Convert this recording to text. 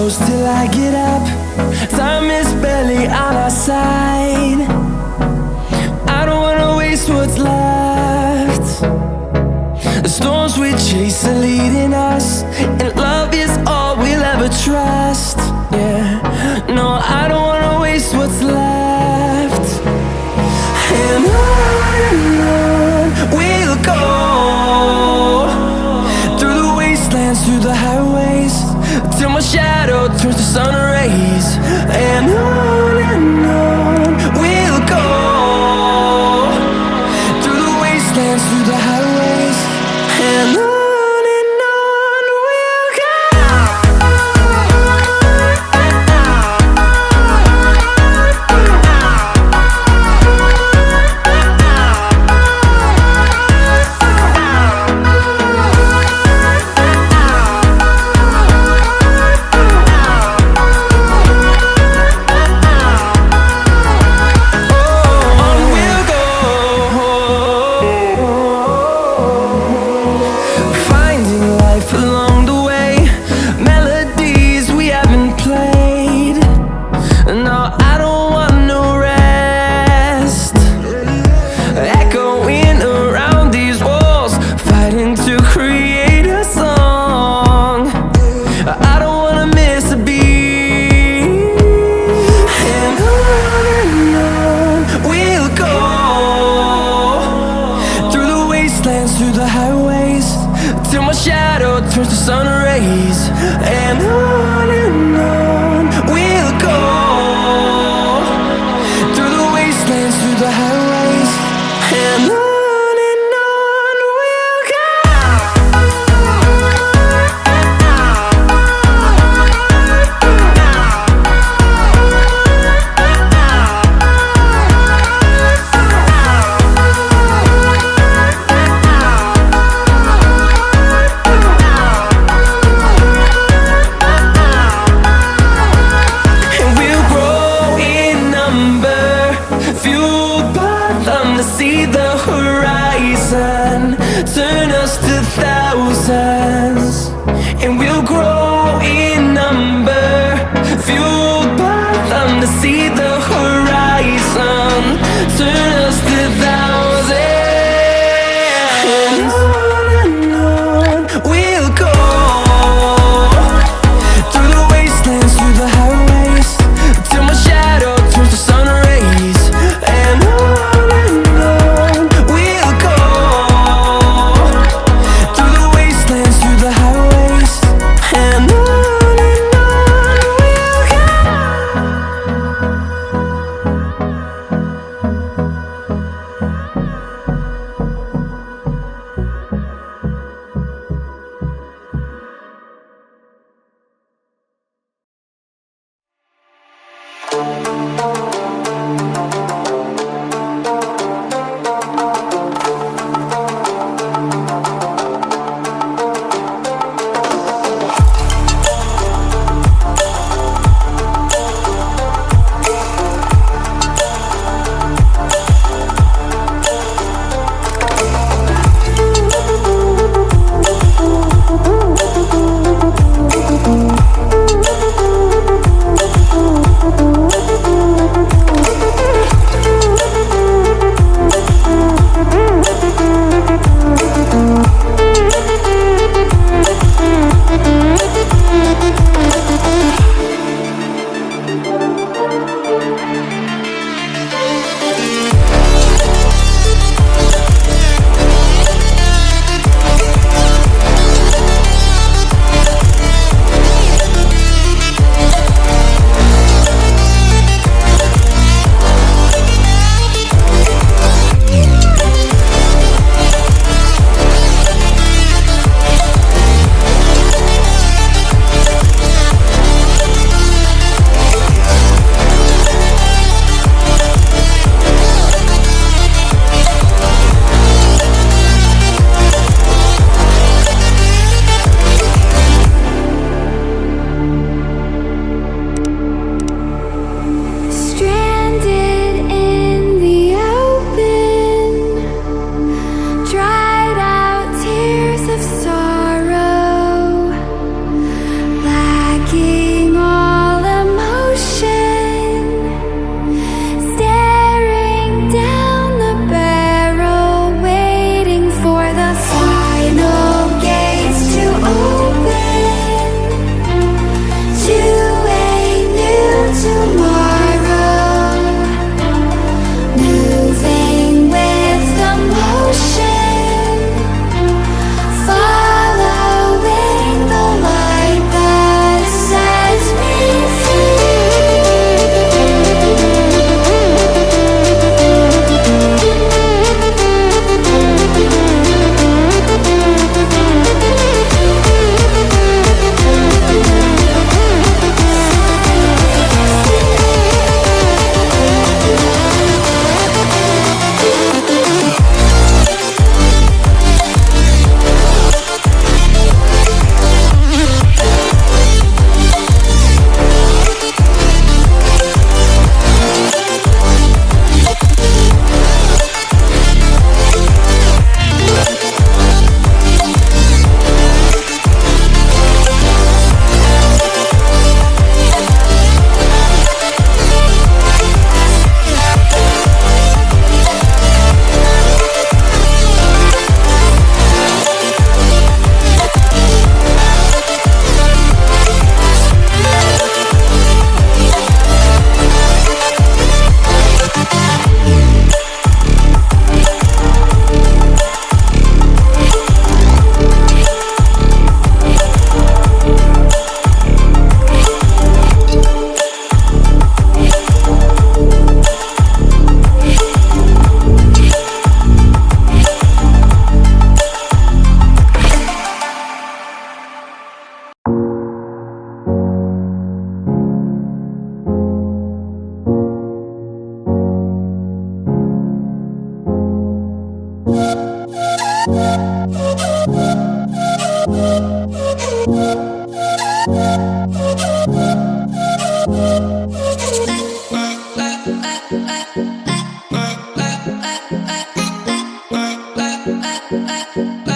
close till I get up. Time is barely on our side. I don't wanna waste what's left. The storms we chase are leading us, and love is all we'll ever trust. Yeah, no, I don't wanna waste what's left. And on we'll go, through the wastelands, through the highways, till my shadow turns to sun rays. And on we'll go, through the wastelands, through the highways, and on we'll go. Along the way, melodies we haven't played. No, I don't want no rest. Echoing around these walls, fighting to create a song. I don't wanna miss a beat. And on we'll go, through the wastelands, through the highways, till my shadow turns to sun rays. And on we'll go, through the wastelands, through the highways, and on we'll go. Fueled by them to see the horizon, turn us to thousands, and we'll grow in number. Fueled by them to see the horizon, turn us to thousands, and on we'll go, through the wastelands, through the highways, till my shadow turns to sun rays. And on we'll up, up.